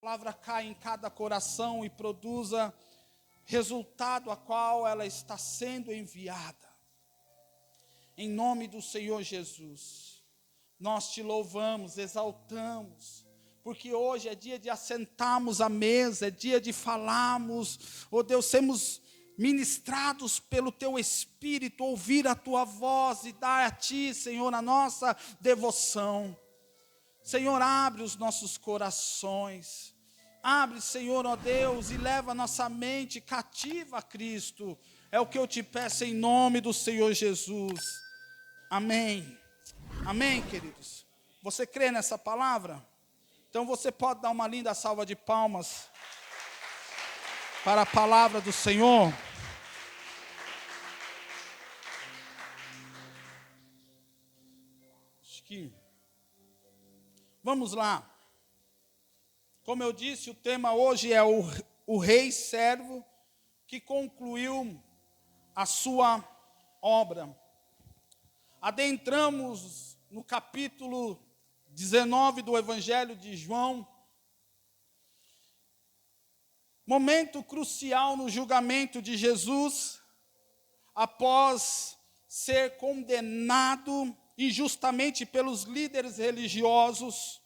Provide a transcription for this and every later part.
palavra cai em cada coração e produza resultado a qual ela está sendo enviada. Em nome do Senhor Jesus, nós te louvamos, exaltamos, porque hoje é dia de assentarmos à mesa, é dia de falarmos, ó Deus, sermos ministrados pelo Teu Espírito, ouvir a Tua voz e dar a Ti, Senhor, a nossa devoção. Senhor, abre os nossos corações, abre, Senhor, ó Deus, e leva a nossa mente cativa a Cristo. É o que eu te peço em nome do Senhor Jesus. Amém. Amém, queridos. Você crê nessa palavra? Então você pode dar uma linda salva de palmas para a palavra do Senhor. Vamos lá. Como eu disse, o tema hoje é o rei servo que concluiu a sua obra. Adentramos no capítulo 19 do Evangelho de João. Momento crucial no julgamento de Jesus, após ser condenado injustamente pelos líderes religiosos,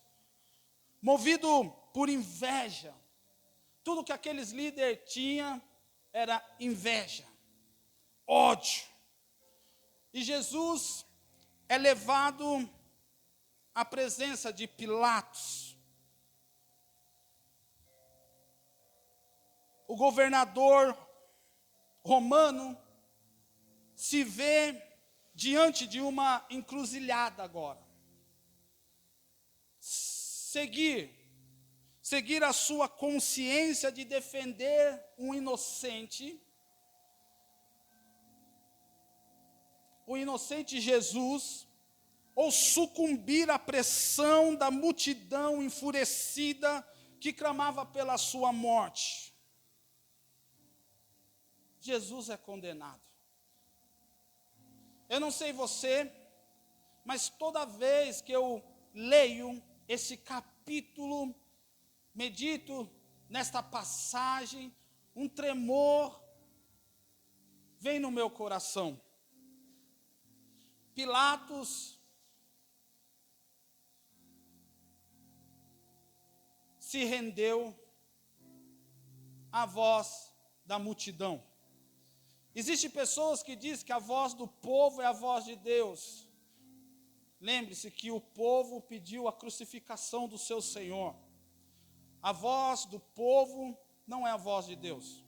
movido por inveja. Tudo que aqueles líderes tinham era inveja, ódio. E Jesus é levado à presença de Pilatos. O governador romano se vê diante de uma encruzilhada agora. Seguir a sua consciência de defender um inocente, o inocente Jesus, ou sucumbir à pressão da multidão enfurecida que clamava pela sua morte. Jesus é condenado. Eu não sei você, mas toda vez que eu leio esse capítulo, medito nesta passagem, um tremor vem no meu coração. Pilatos se rendeu à voz da multidão. Existem pessoas que dizem que a voz do povo é a voz de Deus. Lembre-se que o povo pediu a crucificação do seu Senhor. A voz do povo não é a voz de Deus.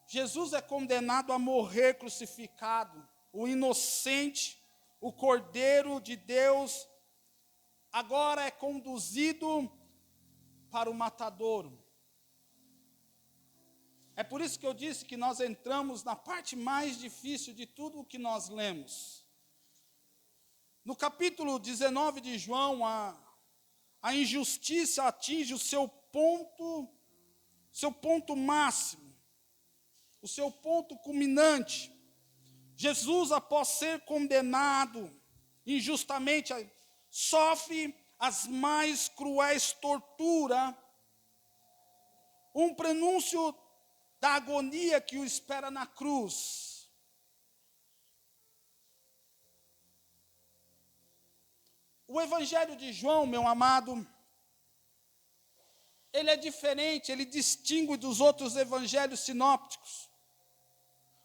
Jesus é condenado a morrer crucificado. O inocente, o Cordeiro de Deus, agora é conduzido para o matadouro. É por isso que eu disse que nós entramos na parte mais difícil de tudo o que nós lemos. No capítulo 19 de João, a injustiça atinge o seu ponto máximo, o seu ponto culminante. Jesus, após ser condenado injustamente, sofre as mais cruéis torturas, um prenúncio da agonia que o espera na cruz. O Evangelho de João, meu amado, ele é diferente, ele distingue dos outros evangelhos sinópticos.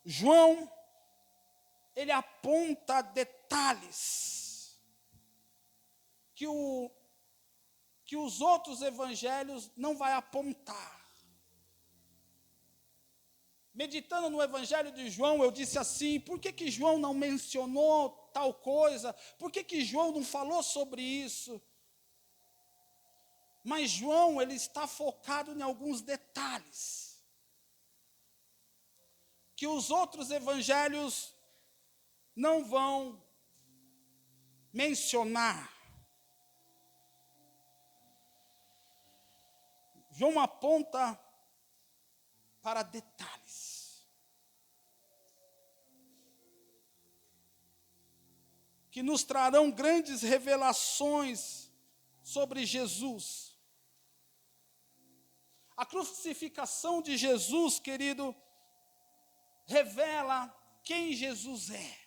João, ele aponta detalhes que os outros evangelhos não vai apontar. Meditando no Evangelho de João, eu disse assim: por que João não mencionou tal coisa? Por que João não falou sobre isso? Mas João, ele está focado em alguns detalhes que os outros evangelhos não vão mencionar. João aponta para detalhes que nos trarão grandes revelações sobre Jesus. A crucificação de Jesus, querido, revela quem Jesus é.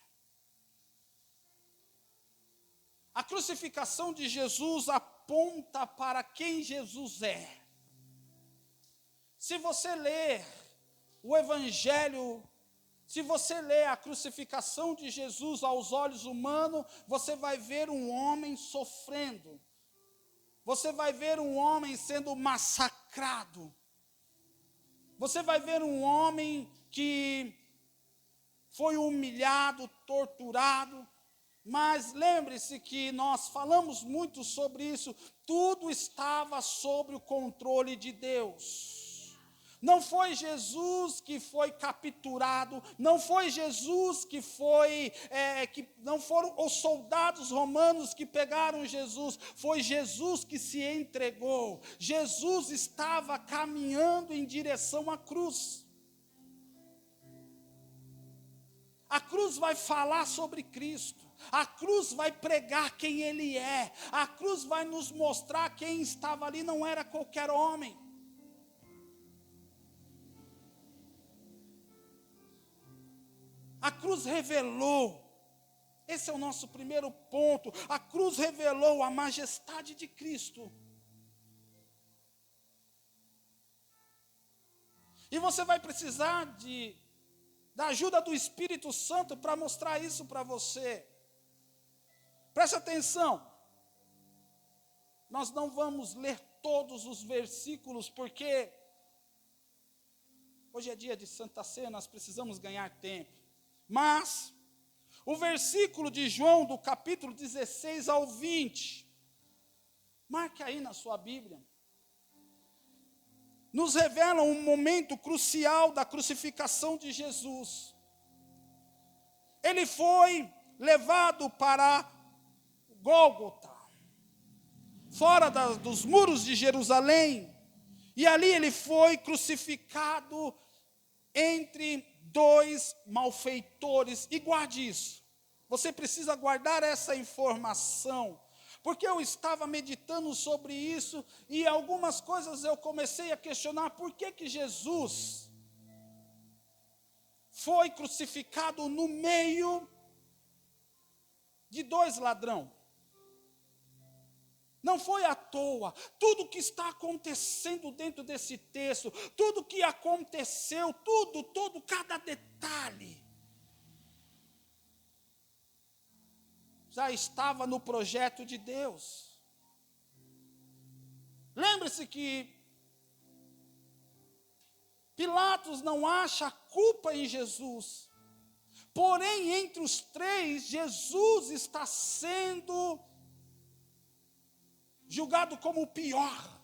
A crucificação de Jesus aponta para quem Jesus é. Se você ler o Evangelho, se você ler a crucificação de Jesus aos olhos humanos, você vai ver um homem sofrendo. Você vai ver um homem sendo massacrado. Você vai ver um homem que foi humilhado, torturado. Mas lembre-se que nós falamos muito sobre isso. Tudo estava sob o controle de Deus. Não foi Jesus que foi capturado, não foi Jesus que não foram os soldados romanos que pegaram Jesus, foi Jesus que se entregou. Jesus estava caminhando em direção à cruz. A cruz vai falar sobre Cristo, a cruz vai pregar quem Ele é, a cruz vai nos mostrar quem estava ali, não era qualquer homem. A cruz revelou, esse é o nosso primeiro ponto, a cruz revelou a majestade de Cristo. E você vai precisar da ajuda do Espírito Santo para mostrar isso para você. Preste atenção, nós não vamos ler todos os versículos, porque hoje é dia de Santa Ceia, nós precisamos ganhar tempo. Mas, o versículo de João, do capítulo 16 ao 20, marque aí na sua Bíblia, nos revela um momento crucial da crucificação de Jesus. Ele foi levado para Gólgota, fora dos muros de Jerusalém, e ali ele foi crucificado entre dois malfeitores. E guarde isso, você precisa guardar essa informação, porque eu estava meditando sobre isso, e algumas coisas eu comecei a questionar, por que Jesus foi crucificado no meio de dois ladrões? Não foi à toa. Tudo que está acontecendo dentro desse texto, tudo que aconteceu, todo, cada detalhe, já estava no projeto de Deus. Lembre-se que Pilatos não acha culpa em Jesus, porém entre os três, Jesus está sendo julgado como o pior.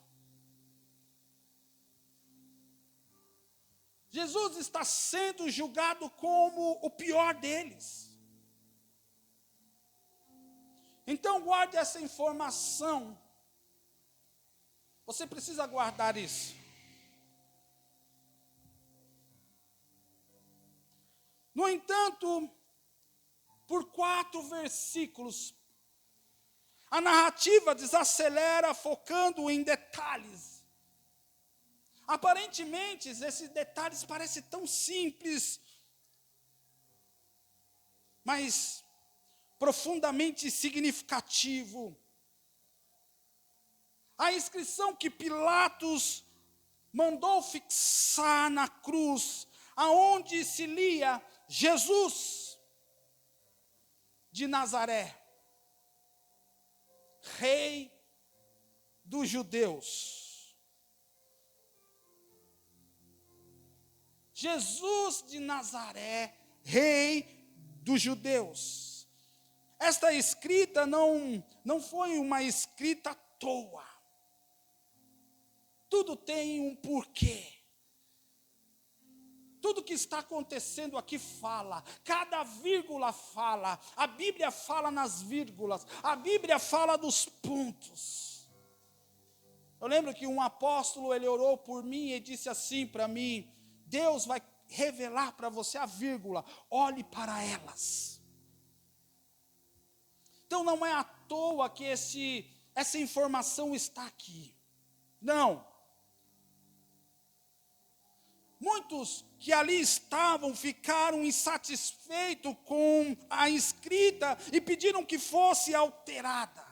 Jesus está sendo julgado como o pior deles. Então guarde essa informação. Você precisa guardar isso. No entanto, por 4 versículos, a narrativa desacelera, focando em detalhes. Aparentemente, esses detalhes parecem tão simples, mas profundamente significativo. A inscrição que Pilatos mandou fixar na cruz, aonde se lia Jesus de Nazaré, Rei dos Judeus. Jesus de Nazaré, Rei dos Judeus. Esta escrita não foi uma escrita à toa. Tudo tem um porquê. Tudo que está acontecendo aqui fala, cada vírgula fala, a Bíblia fala nas vírgulas, a Bíblia fala dos pontos. Eu lembro que um apóstolo, ele orou por mim e disse assim para mim: Deus vai revelar para você a vírgula, olhe para elas. Então não é à toa que esse essa informação está aqui. Não. Muitos que ali estavam ficaram insatisfeitos com a escrita e pediram que fosse alterada.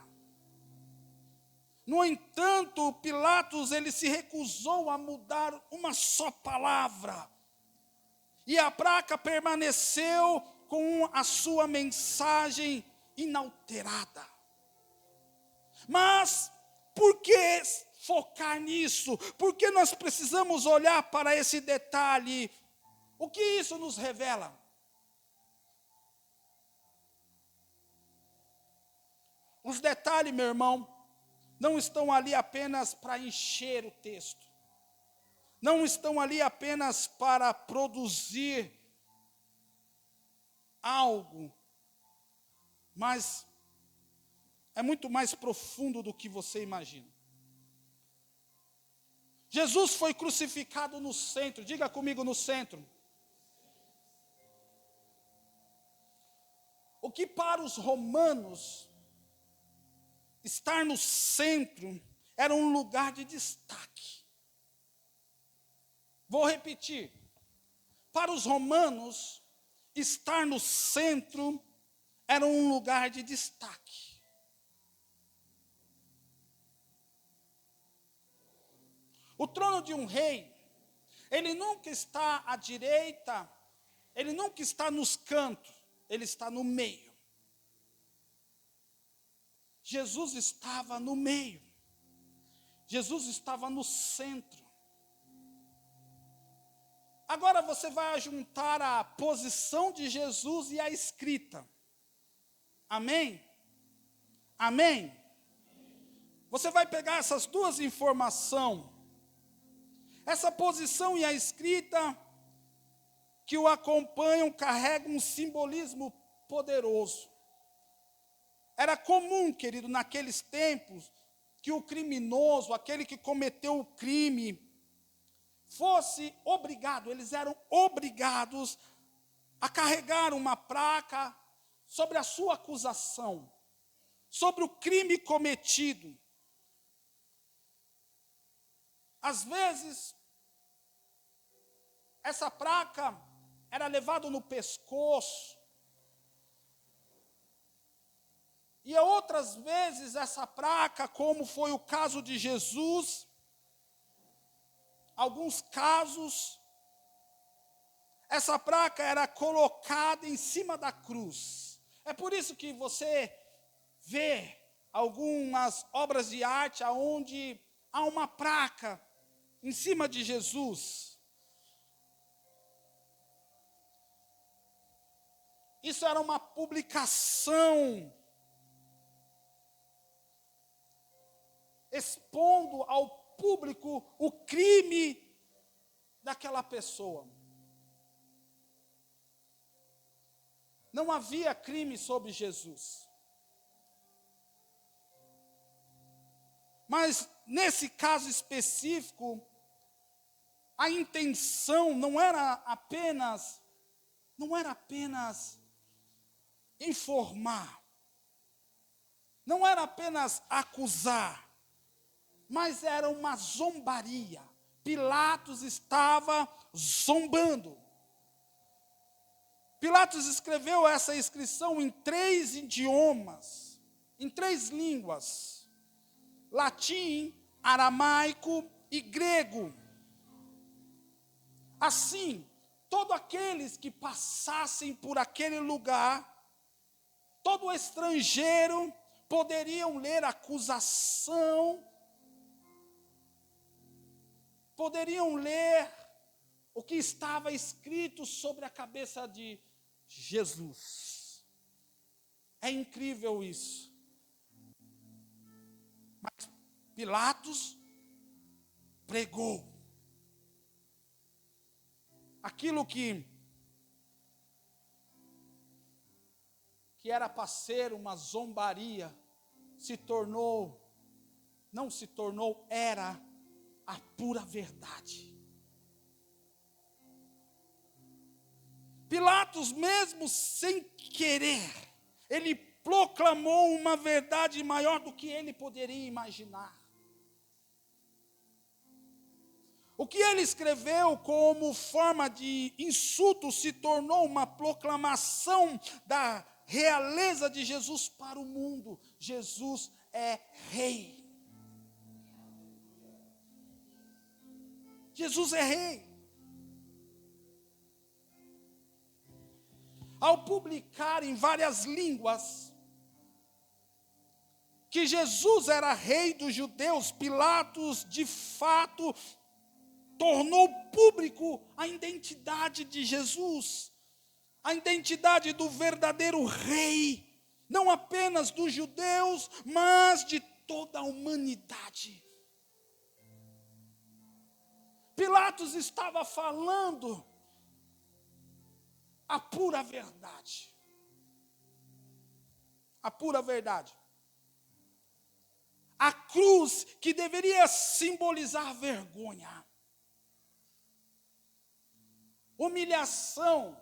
No entanto, Pilatos ele se recusou a mudar uma só palavra. E a placa permaneceu com a sua mensagem inalterada. Mas por que focar nisso? Por que nós precisamos olhar para esse detalhe? O que isso nos revela? Os detalhes, meu irmão, não estão ali apenas para encher o texto. Não estão ali apenas para produzir algo. Mas é muito mais profundo do que você imagina. Jesus foi crucificado no centro. Diga comigo, no centro. O que para os romanos estar no centro era um lugar de destaque. Vou repetir. Para os romanos, estar no centro era um lugar de destaque. O trono de um rei, ele nunca está à direita, ele nunca está nos cantos, ele está no meio. Jesus estava no meio. Jesus estava no centro. Agora você vai juntar a posição de Jesus e a escrita. Amém? Amém? Você vai pegar essas duas informações. Essa posição e a escrita que o acompanham carregam um simbolismo poderoso. Era comum, querido, naqueles tempos, que o criminoso, aquele que cometeu o crime, fosse obrigado, eles eram obrigados a carregar uma placa sobre a sua acusação, sobre o crime cometido. Às vezes, essa placa era levada no pescoço, e outras vezes essa placa, como foi o caso de Jesus, alguns casos, essa placa era colocada em cima da cruz. É por isso que você vê algumas obras de arte onde há uma placa em cima de Jesus. Isso era uma publicação expondo ao público o crime daquela pessoa. Não havia crime sobre Jesus. Mas, nesse caso específico, a intenção não era apenas informar, não era apenas acusar, mas era uma zombaria. Pilatos estava zombando. Pilatos escreveu essa inscrição em 3 idiomas, em 3 línguas: latim, aramaico e grego. Assim, todos aqueles que passassem por aquele lugar, todo estrangeiro, poderiam ler a acusação, poderiam ler o que estava escrito sobre a cabeça de Jesus. É incrível isso. Mas Pilatos pregou. Aquilo que era para ser uma zombaria, era a pura verdade. Pilatos, mesmo sem querer, ele proclamou uma verdade maior do que ele poderia imaginar. O que ele escreveu como forma de insulto se tornou uma proclamação da realeza de Jesus para o mundo. Jesus é rei. Jesus é rei. Ao publicar em várias línguas que Jesus era rei dos judeus, Pilatos, de fato, tornou público a identidade de Jesus, a identidade do verdadeiro rei, não apenas dos judeus, mas de toda a humanidade. Pilatos estava falando a pura verdade. A pura verdade. A cruz que deveria simbolizar vergonha, humilhação,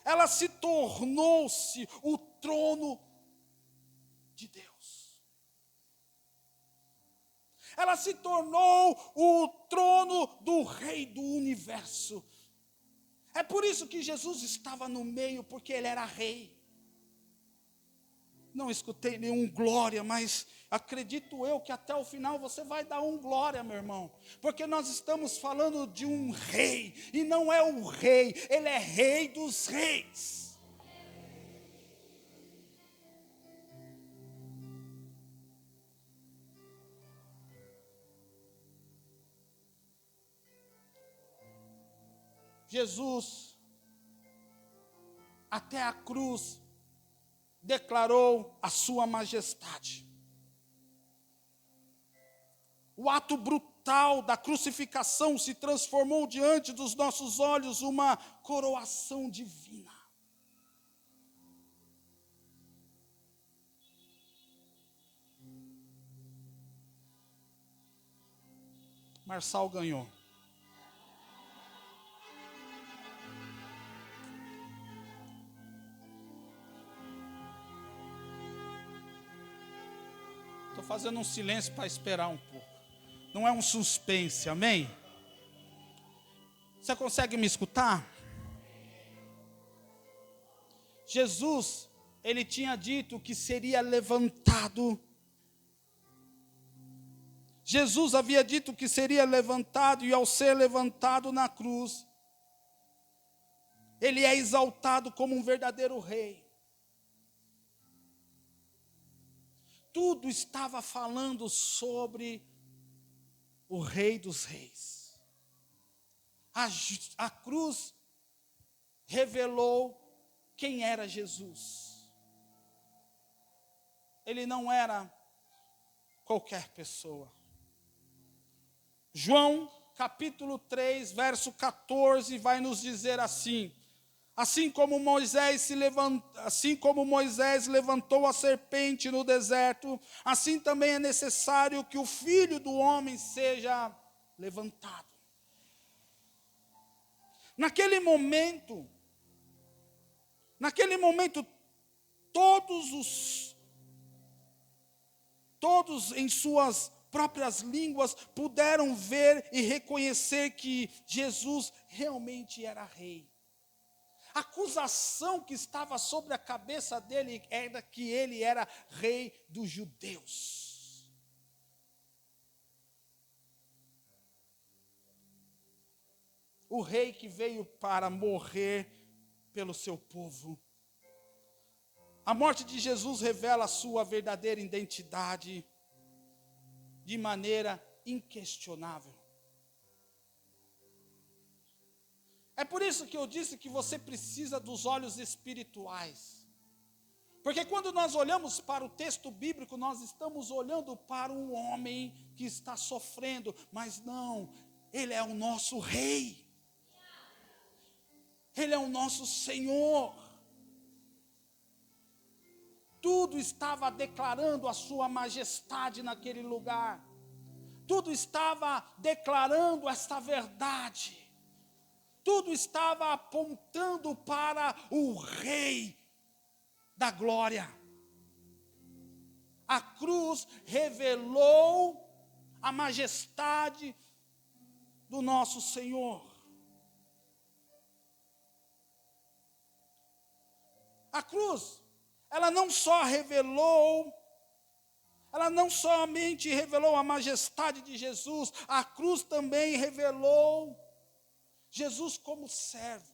ela se tornou-se o trono de Deus. Ela se tornou o trono do Rei do universo. É por isso que Jesus estava no meio, porque ele era rei. Não escutei nenhum glória, mas acredito eu que até o final você vai dar um glória, meu irmão. Porque nós estamos falando de um rei, e não é o rei, ele é rei dos reis. Jesus, até a cruz, declarou a sua majestade. O ato brutal da crucificação se transformou diante dos nossos olhos uma coroação divina. Marçal ganhou. Estou fazendo um silêncio para esperar um pouco. Não é um suspense, amém? Você consegue me escutar? Jesus, ele tinha dito que seria levantado. Jesus havia dito que seria levantado, e ao ser levantado na cruz, ele é exaltado como um verdadeiro rei. Tudo estava falando sobre o Rei dos Reis. A cruz revelou quem era Jesus. Ele não era qualquer pessoa. João, capítulo 3, verso 14, vai nos dizer assim: assim como Moisés levantou a serpente no deserto, assim também é necessário que o Filho do Homem seja levantado. Naquele momento, todos em suas próprias línguas puderam ver e reconhecer que Jesus realmente era rei. A acusação que estava sobre a cabeça dele era que ele era rei dos judeus. O rei que veio para morrer pelo seu povo. A morte de Jesus revela a sua verdadeira identidade de maneira inquestionável. É por isso que eu disse que você precisa dos olhos espirituais. Porque quando nós olhamos para o texto bíblico, nós estamos olhando para um homem que está sofrendo, mas não, ele é o nosso rei. Ele é o nosso Senhor. Tudo estava declarando a sua majestade naquele lugar. Tudo estava declarando esta verdade. Tudo estava apontando para o Rei da glória. A cruz revelou a majestade do nosso Senhor. A cruz, ela não somente revelou a majestade de Jesus, a cruz também revelou Jesus como servo.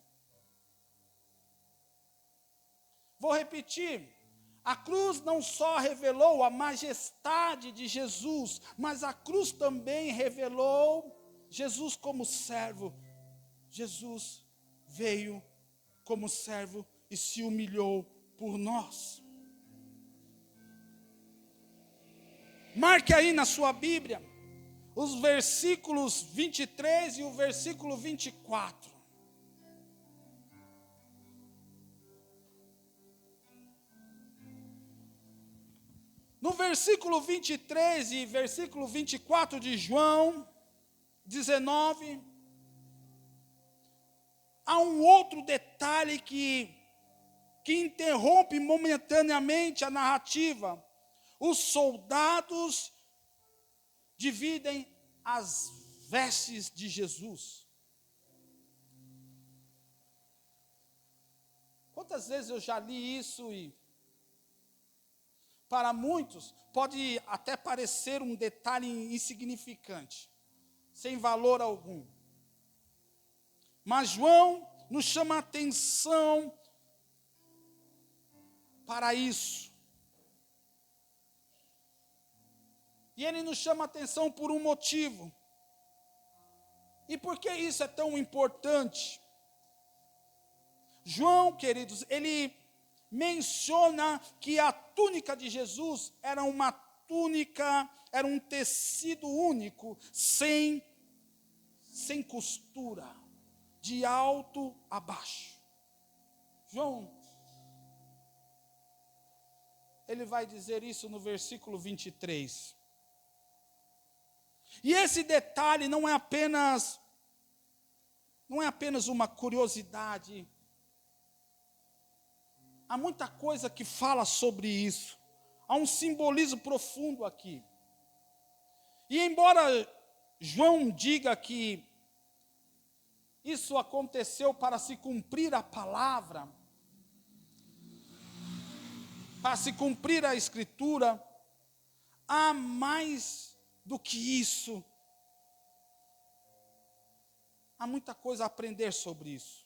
Vou repetir, a cruz não só revelou a majestade de Jesus, mas a cruz também revelou Jesus como servo. Jesus veio como servo e se humilhou por nós. Marque aí na sua Bíblia os versículos 23 e o versículo 24. No versículo 23 e versículo 24 de João 19, há um outro detalhe que interrompe momentaneamente a narrativa. Os soldados dividem as vestes de Jesus. Quantas vezes eu já li isso e para muitos pode até parecer um detalhe insignificante, sem valor algum. Mas João nos chama a atenção para isso. E ele nos chama a atenção por um motivo. E por que isso é tão importante? João, queridos, ele menciona que a túnica de Jesus era uma túnica, era um tecido único, sem costura, de alto a baixo. João, ele vai dizer isso no versículo 23. E esse detalhe não é apenas uma curiosidade. Há muita coisa que fala sobre isso. Há um simbolismo profundo aqui. E embora João diga que isso aconteceu para se cumprir a palavra, para se cumprir a Escritura, há mais do que isso. Há muita coisa a aprender sobre isso.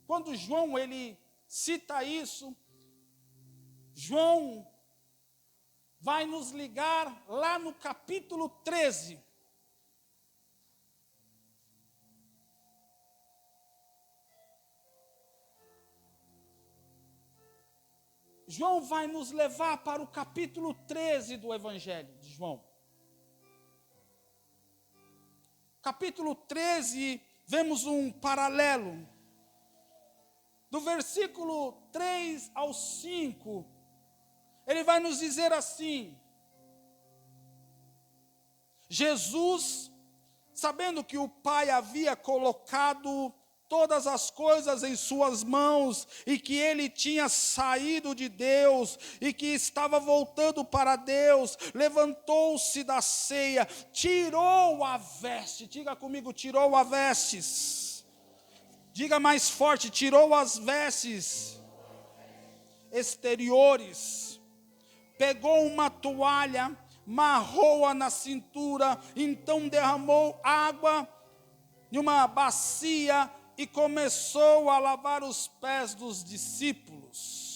Quando João ele cita isso, João vai nos ligar lá no capítulo 13. João vai nos levar para o capítulo 13 do Evangelho de João. Capítulo 13, vemos um paralelo. Do versículo 3 ao 5, ele vai nos dizer assim: Jesus, sabendo que o Pai havia colocado todas as coisas em suas mãos, e que ele tinha saído de Deus, e que estava voltando para Deus, levantou-se da ceia, tirou a veste, diga comigo, tirou a vestes. Diga mais forte, tirou as vestes exteriores, pegou uma toalha, amarrou-a na cintura, então derramou água em uma bacia e começou a lavar os pés dos discípulos.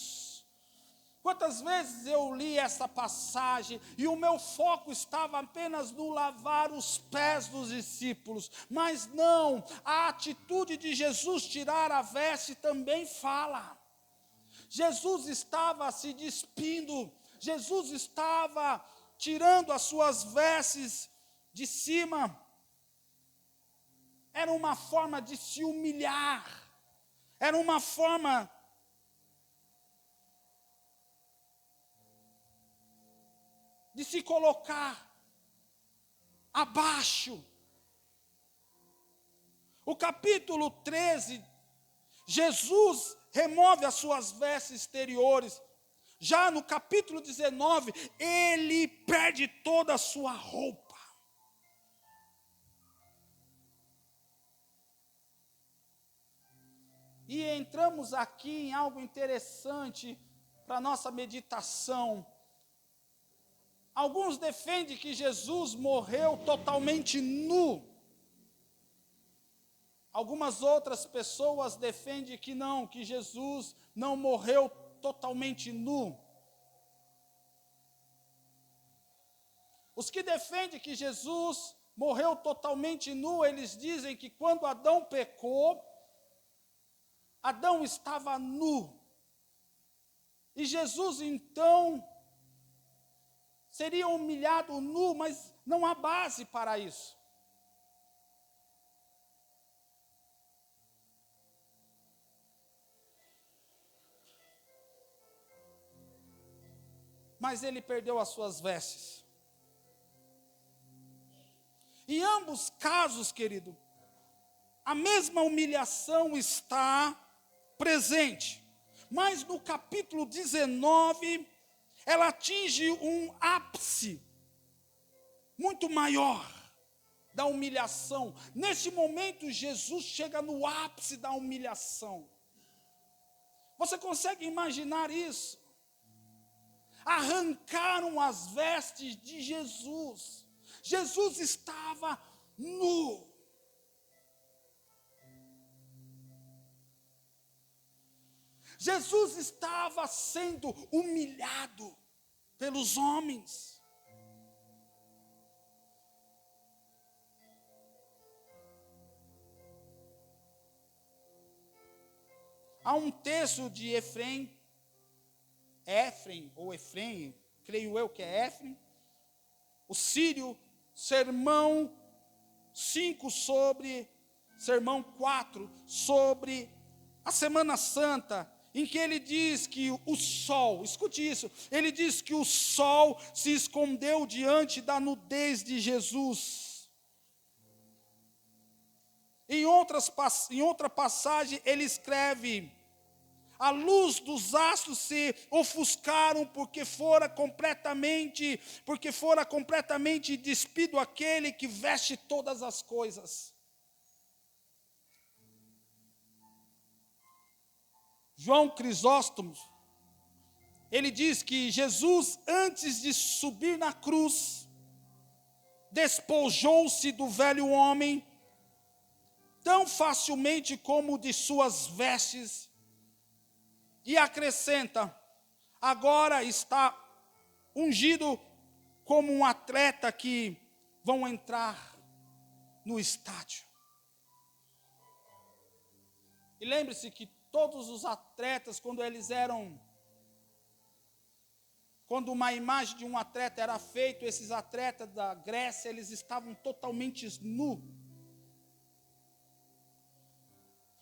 Quantas vezes eu li essa passagem e o meu foco estava apenas no lavar os pés dos discípulos, mas não, a atitude de Jesus tirar a veste também fala. Jesus estava se despindo, Jesus estava tirando as suas vestes de cima. Era uma forma de se humilhar, era uma forma de se colocar abaixo. O capítulo 13, Jesus remove as suas vestes exteriores. já no capítulo 19, ele perde toda a sua roupa. E entramos aqui em algo interessante para a nossa meditação. Alguns defendem que Jesus morreu totalmente nu. Algumas outras pessoas defendem que não, que Jesus não morreu totalmente nu. Os que defendem que Jesus morreu totalmente nu, eles dizem que quando Adão pecou, Adão estava nu. E Jesus então seria humilhado nu, mas não há base para isso. Mas ele perdeu as suas vestes. Em ambos casos, querido, a mesma humilhação está presente. Mas no capítulo 19, ela atinge um ápice muito maior da humilhação. Nesse momento, Jesus chega no ápice da humilhação. Você consegue imaginar isso? Arrancaram as vestes de Jesus. Jesus estava nu. Jesus estava sendo humilhado pelos homens. Há um texto de Efrem, creio eu que é Efrem, o sírio, sermão 4, sobre a Semana Santa, em que ele diz que o sol, escute isso, ele diz que o sol se escondeu diante da nudez de Jesus. Em outra passagem ele escreve: a luz dos astros se ofuscaram porque fora completamente despido aquele que veste todas as coisas. João Crisóstomo, ele diz que Jesus, antes de subir na cruz, despojou-se do velho homem, tão facilmente como de suas vestes, e acrescenta: agora está ungido como um atleta que vão entrar no estádio. E lembre-se que todos os atletas, quando uma imagem de um atleta era feita, esses atletas da Grécia, eles estavam totalmente nus.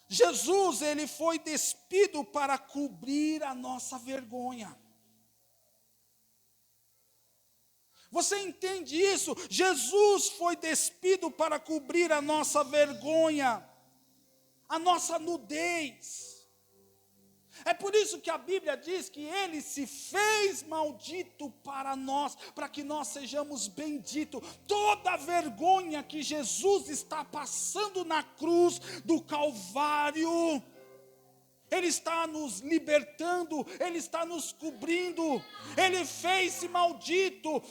Jesus, ele foi despido para cobrir a nossa vergonha. Você entende isso? Jesus foi despido para cobrir a nossa vergonha, a nossa nudez. É por isso que a Bíblia diz que ele se fez maldito para nós, para que nós sejamos benditos. Toda a vergonha que Jesus está passando na cruz do Calvário, ele está nos libertando, ele está nos cobrindo, ele fez-se maldito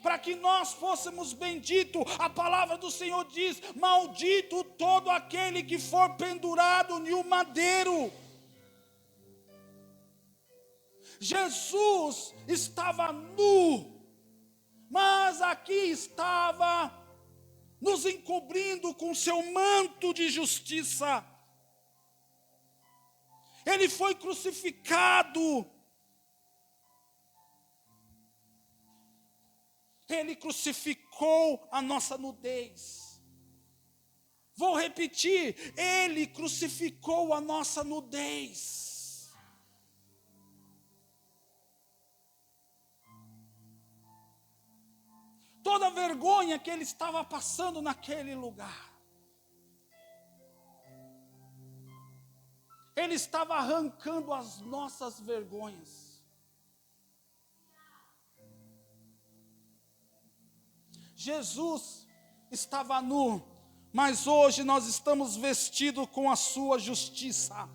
para que nós fôssemos benditos. A palavra do Senhor diz: maldito todo aquele que for pendurado em um madeiro. Jesus estava nu, mas aqui estava nos encobrindo com seu manto de justiça. Ele foi crucificado. Ele crucificou a nossa nudez. Vou repetir, ele crucificou a nossa nudez. Toda a vergonha que ele estava passando naquele lugar, ele estava arrancando as nossas vergonhas. Jesus estava nu, mas hoje nós estamos vestidos com a sua justiça.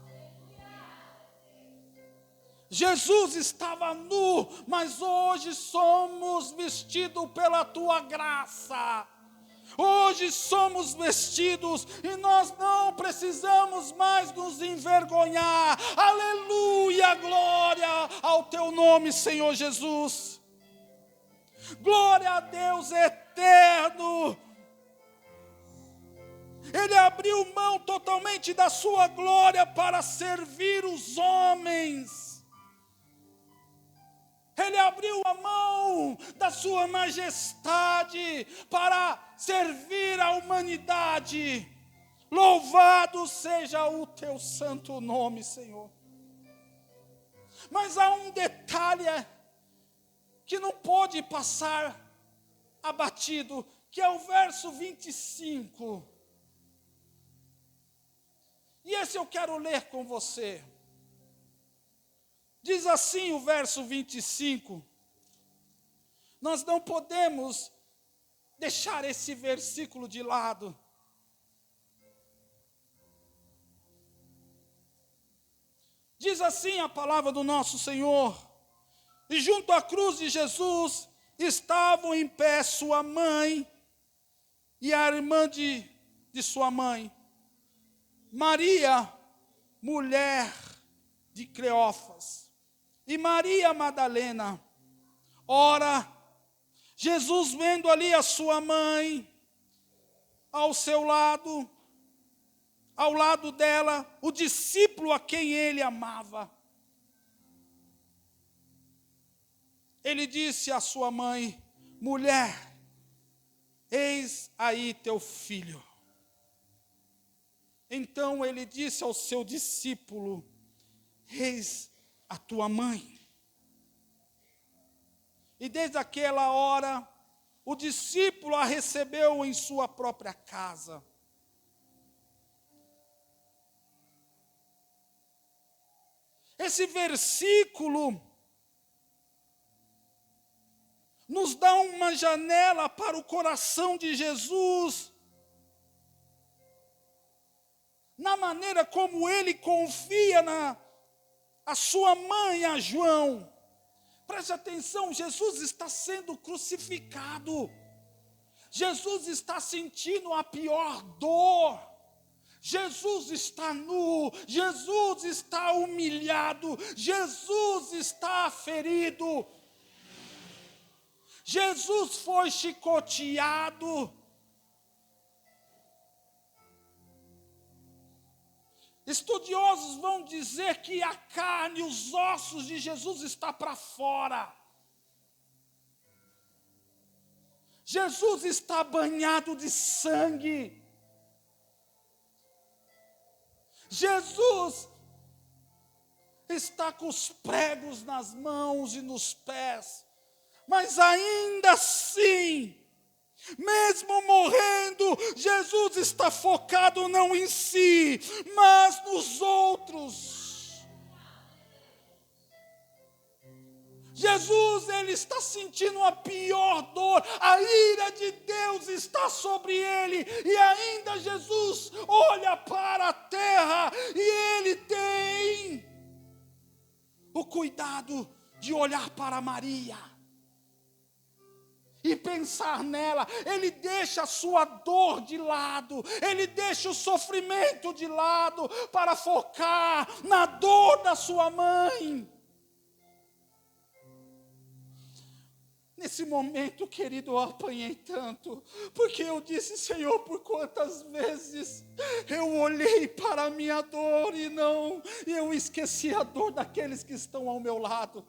Jesus estava nu, mas hoje somos vestidos pela tua graça. Hoje somos vestidos e nós não precisamos mais nos envergonhar. Aleluia, glória ao teu nome, Senhor Jesus. Glória a Deus eterno. Ele abriu mão totalmente da sua glória para servir os homens. Ele abriu a mão da sua majestade para servir a humanidade. Louvado seja o teu santo nome, Senhor. Mas há um detalhe que não pode passar abatido, que é o verso 25. E esse eu quero ler com você. Diz assim o verso 25. Nós não podemos deixar esse versículo de lado. Diz assim a palavra do nosso Senhor: e junto à cruz de Jesus estavam em pé sua mãe e a irmã de sua mãe, Maria, mulher de Cleófas, e Maria Madalena. Ora, Jesus, vendo ali a sua mãe ao seu lado, ao lado dela, o discípulo a quem ele amava, ele disse à sua mãe: mulher, eis aí teu filho. Então ele disse ao seu discípulo: eis a tua mãe. E desde aquela hora, o discípulo a recebeu em sua própria casa. Esse versículo nos dá uma janela para o coração de Jesus, na maneira como ele confia a sua mãe, a João. Preste atenção, Jesus está sendo crucificado. Jesus está sentindo a pior dor. Jesus está nu, Jesus está humilhado, Jesus está ferido. Jesus foi chicoteado. Estudiosos vão dizer que a carne, os ossos de Jesus está para fora. Jesus está banhado de sangue. Jesus está com os pregos nas mãos e nos pés. Mas ainda assim, mesmo morrendo, Jesus está focado não em si, mas nos outros. Jesus, ele está sentindo a pior dor, a ira de Deus está sobre ele, e ainda Jesus olha para a terra, e ele tem o cuidado de olhar para Maria e pensar nela. Ele deixa a sua dor de lado, ele deixa o sofrimento de lado para focar na dor da sua mãe. Nesse momento, querido, eu apanhei tanto, porque eu disse: Senhor, por quantas vezes eu olhei para a minha dor e eu esqueci a dor daqueles que estão ao meu lado.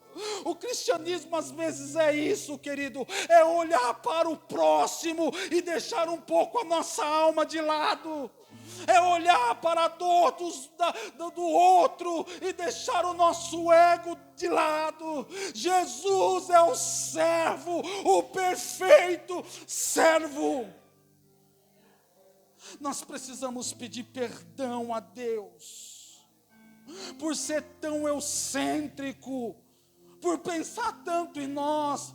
O cristianismo às vezes é isso, querido, é olhar para o próximo e deixar um pouco a nossa alma de lado. É olhar para a dor do outro e deixar o nosso ego de lado. Jesus é o servo, o perfeito servo. Nós precisamos pedir perdão a Deus por ser tão egocêntrico, por pensar tanto em nós.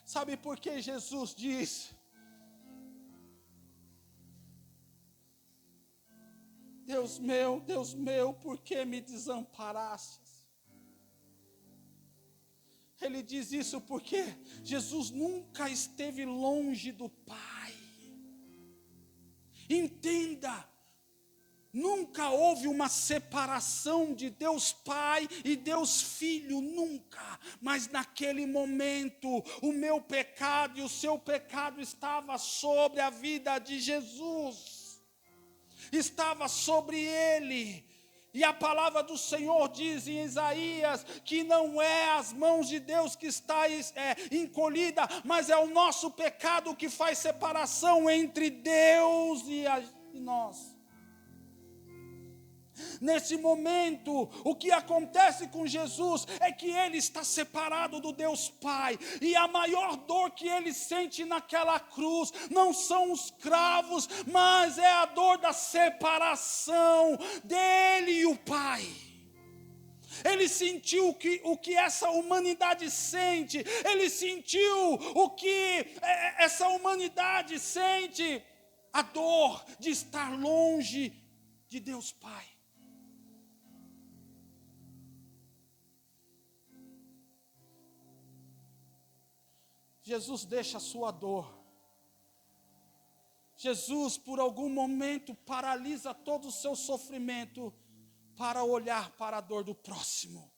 Sabe por que Jesus diz: Deus meu, por que me desamparastes? Ele diz isso porque Jesus nunca esteve longe do Pai. Entenda, nunca houve uma separação de Deus Pai e Deus Filho, nunca. Mas naquele momento, o meu pecado e o seu pecado estava sobre a vida de Jesus. Estava sobre ele. E a palavra do Senhor diz em Isaías que não é as mãos de Deus que está encolhida, mas é o nosso pecado que faz separação entre Deus e nós. Nesse momento, o que acontece com Jesus é que ele está separado do Deus Pai, e a maior dor que ele sente naquela cruz não são os cravos, mas é a dor da separação dele e o Pai. Ele sentiu o que essa humanidade sente, ele sentiu o que essa humanidade sente, a dor de estar longe de Deus Pai. Jesus deixa a sua dor. Jesus, por algum momento, paralisa todo o seu sofrimento para olhar para a dor do próximo.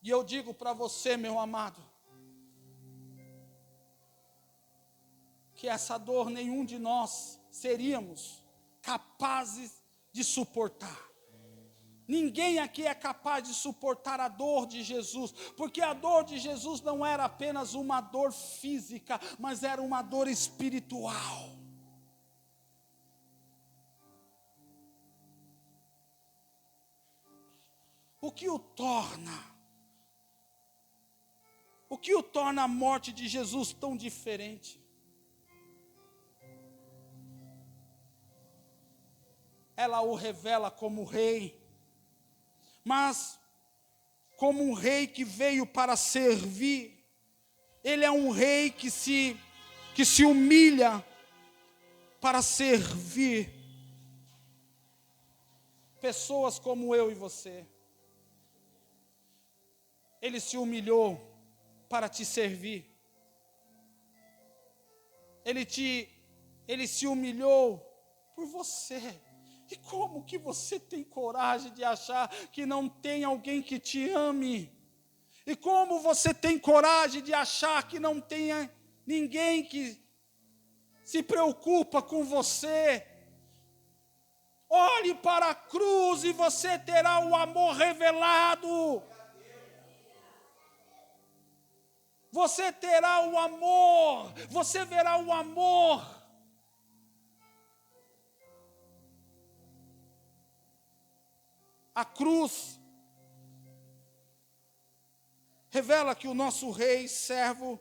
E eu digo para você, meu amado, que essa dor nenhum de nós seríamos capazes de suportar. Ninguém aqui é capaz de suportar a dor de Jesus, porque a dor de Jesus não era apenas uma dor física, mas era uma dor espiritual. O que o torna a morte de Jesus tão diferente? Ela o revela como rei, mas como um rei que veio para servir. Ele é um rei que se humilha para servir pessoas como eu e você. Ele se humilhou para te servir. Ele se humilhou por você. E como que você tem coragem de achar que não tem alguém que te ame? E como você tem coragem de achar que não tenha ninguém que se preocupa com você? Olhe para a cruz e você terá o amor revelado. Você terá o amor, você verá o amor. A cruz revela que o nosso rei servo,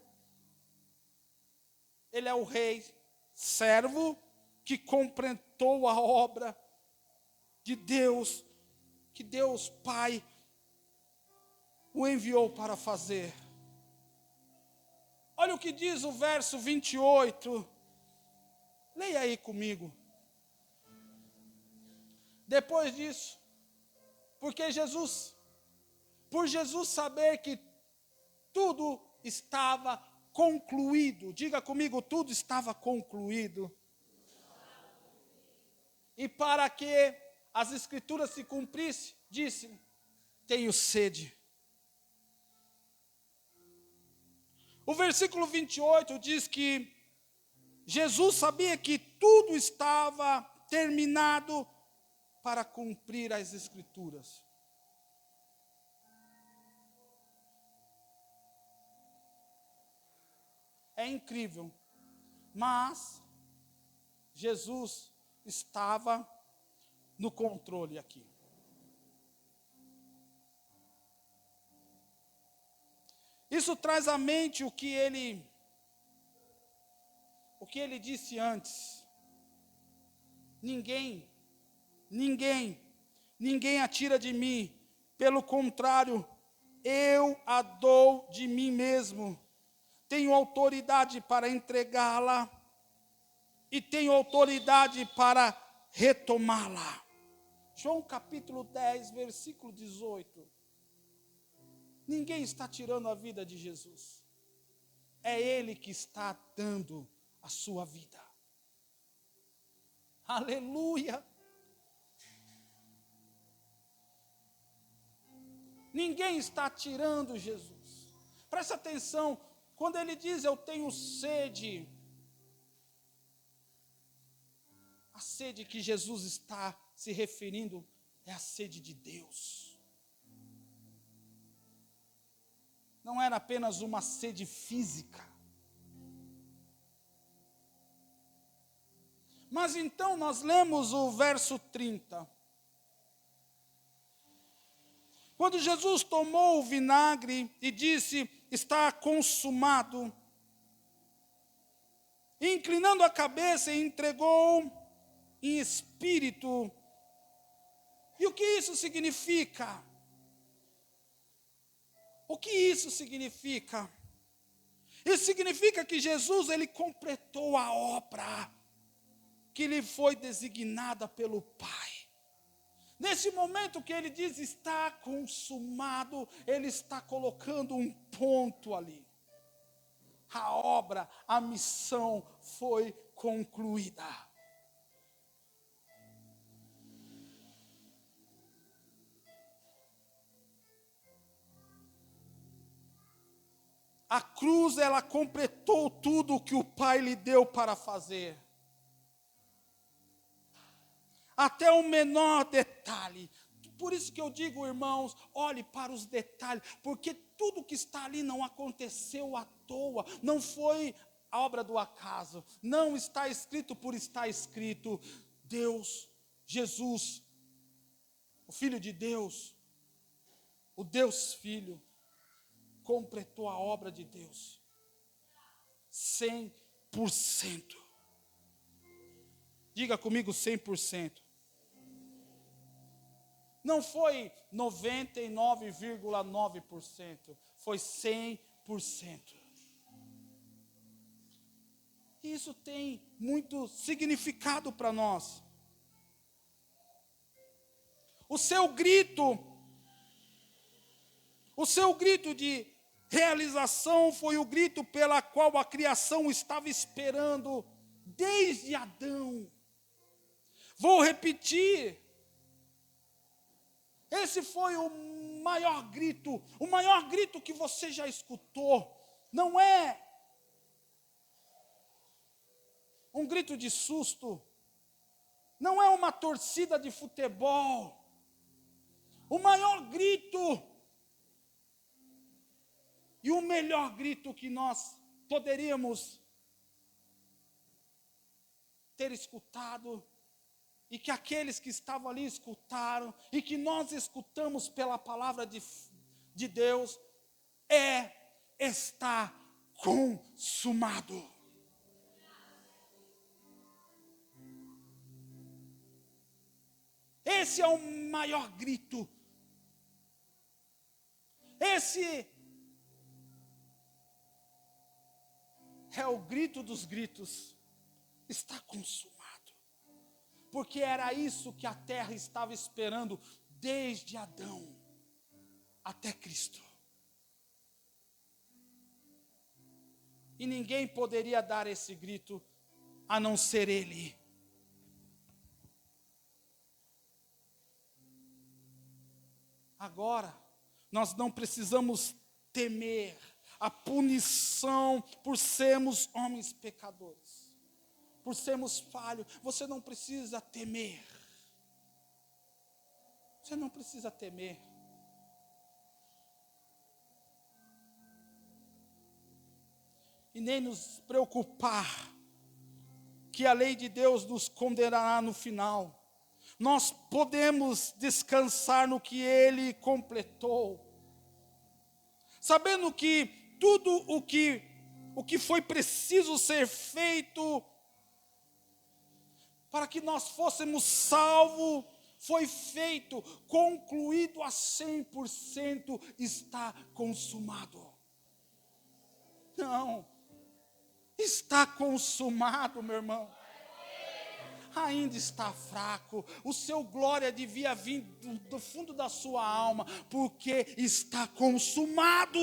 ele é o rei servo que completou a obra de Deus, que Deus Pai o enviou para fazer. Olha o que diz o verso 28. Leia aí comigo. Depois disso, por Jesus saber que tudo estava concluído, diga comigo, tudo estava concluído. E para que as escrituras se cumprissem, disse: tenho sede. O versículo 28 diz que Jesus sabia que tudo estava terminado para cumprir as escrituras. É incrível, mas Jesus estava no controle aqui. Isso traz à mente o que ele disse antes. Ninguém atira de mim. Pelo contrário, eu a dou de mim mesmo. Tenho autoridade para entregá-la e tenho autoridade para retomá-la. João capítulo 10, versículo 18. Ninguém está tirando a vida de Jesus. É Ele que está dando a sua vida. Aleluia! Ninguém está tirando Jesus. Presta atenção, quando ele diz eu tenho sede, a sede que Jesus está se referindo é a sede de Deus. Não era apenas uma sede física. Mas então nós lemos o verso 30. Quando Jesus tomou o vinagre e disse, está consumado, e inclinando a cabeça, entregou em espírito. E o que isso significa? O que isso significa? Isso significa que Jesus, ele completou a obra que lhe foi designada pelo Pai. Nesse momento que ele diz está consumado, ele está colocando um ponto ali. A obra, a missão foi concluída. A cruz, ela completou tudo o que o Pai lhe deu para fazer. Até o menor detalhe. Por isso que eu digo, irmãos, olhe para os detalhes, porque tudo que está ali não aconteceu à toa, não foi a obra do acaso, não está escrito por estar escrito. Deus, Jesus, o Filho de Deus, o Deus Filho, completou a obra de Deus, 100%. Diga comigo 100%. Não foi 99,9%, foi 100%. Isso tem muito significado para nós. O seu grito de realização foi o grito pela qual a criação estava esperando desde Adão. Vou repetir. Esse foi o maior grito que você já escutou. Não é um grito de susto, não é uma torcida de futebol. O maior grito e o melhor grito que nós poderíamos ter escutado, e que aqueles que estavam ali escutaram, e que nós escutamos pela palavra de Deus, está consumado. Esse é o maior grito. Esse é o grito dos gritos. Está consumado. Porque era isso que a terra estava esperando desde Adão até Cristo. E ninguém poderia dar esse grito a não ser Ele. Agora, nós não precisamos temer a punição por sermos homens pecadores. Por sermos falhos, você não precisa temer. Você não precisa temer. E nem nos preocupar que a lei de Deus nos condenará no final. Nós podemos descansar no que Ele completou. Sabendo que tudo o que foi preciso ser feito para que nós fôssemos salvos, foi feito, concluído a 100%, está consumado. Não, está consumado, meu irmão. Ainda está fraco, o seu glória devia vir do fundo da sua alma, porque está consumado.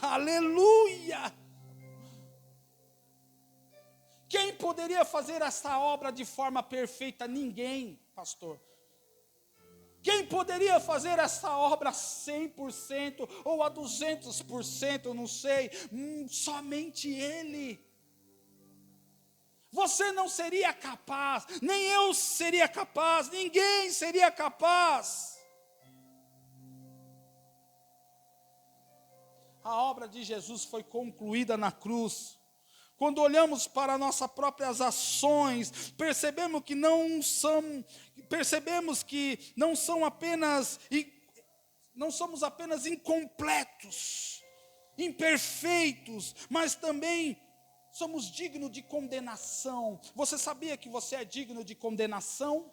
Aleluia! Quem poderia fazer essa obra de forma perfeita? Ninguém, pastor. Quem poderia fazer essa obra 100% ou a 200%, eu não sei, somente Ele. Você não seria capaz, nem eu seria capaz, ninguém seria capaz. A obra de Jesus foi concluída na cruz. Quando olhamos para nossas próprias ações, percebemos que não somos apenas incompletos, imperfeitos, mas também somos dignos de condenação. Você sabia que você é digno de condenação?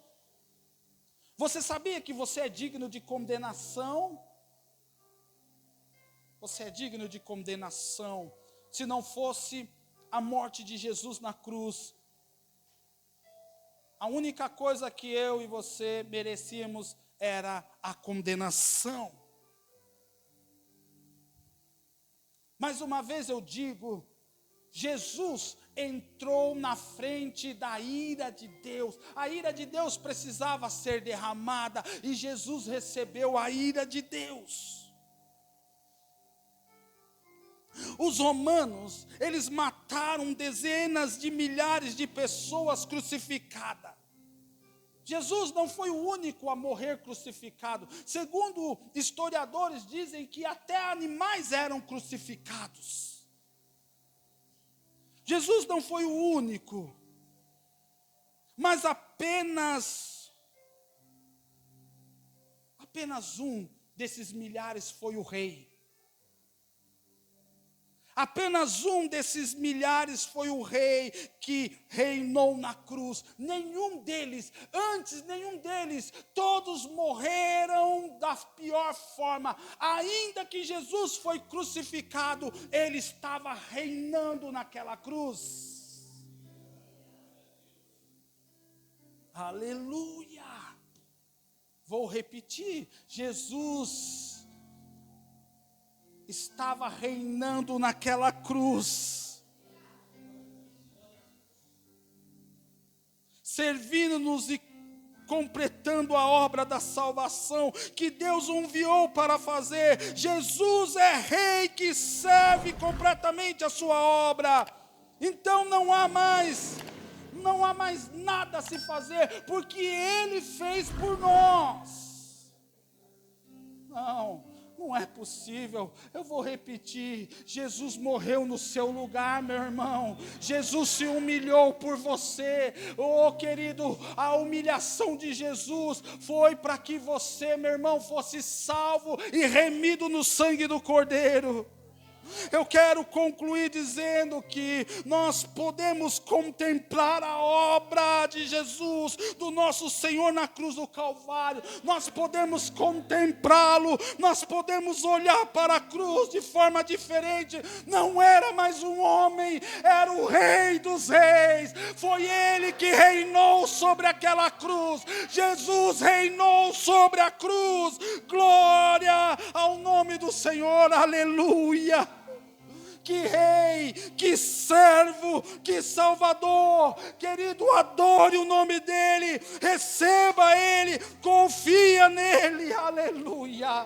Você sabia que você é digno de condenação? Você é digno de condenação. Se não fosse a morte de Jesus na cruz, a única coisa que eu e você merecíamos era a condenação. Mais uma vez eu digo, Jesus entrou na frente da ira de Deus. A ira de Deus precisava ser derramada e Jesus recebeu a ira de Deus. Os romanos, eles mataram dezenas de milhares de pessoas crucificadas. Jesus não foi o único a morrer crucificado. Segundo historiadores, dizem que até animais eram crucificados. Jesus não foi o único, mas apenas um desses milhares foi o rei. Apenas um desses milhares foi o rei que reinou na cruz. Nenhum deles, todos morreram da pior forma. Ainda que Jesus foi crucificado, ele estava reinando naquela cruz. Aleluia! Vou repetir, Jesus estava reinando naquela cruz, servindo-nos e completando a obra da salvação que Deus o enviou para fazer. Jesus é rei que serve completamente a sua obra. Então não há mais nada a se fazer, porque Ele fez por nós. Não é possível. Eu vou repetir, Jesus morreu no seu lugar, meu irmão. Jesus se humilhou por você. Oh, querido, a humilhação de Jesus foi para que você, meu irmão, fosse salvo e remido no sangue do Cordeiro. Eu quero concluir dizendo que nós podemos contemplar a obra de Jesus, do nosso Senhor na cruz do Calvário. Nós podemos contemplá-lo, nós podemos olhar para a cruz de forma diferente. Não era mais um homem, era o Rei dos Reis. Foi Ele que reinou sobre aquela cruz. Jesus reinou sobre a cruz. Glória ao nome do Senhor, aleluia. Que rei, que servo, que salvador. Querido, adore o nome dele, receba ele, confia nele, aleluia.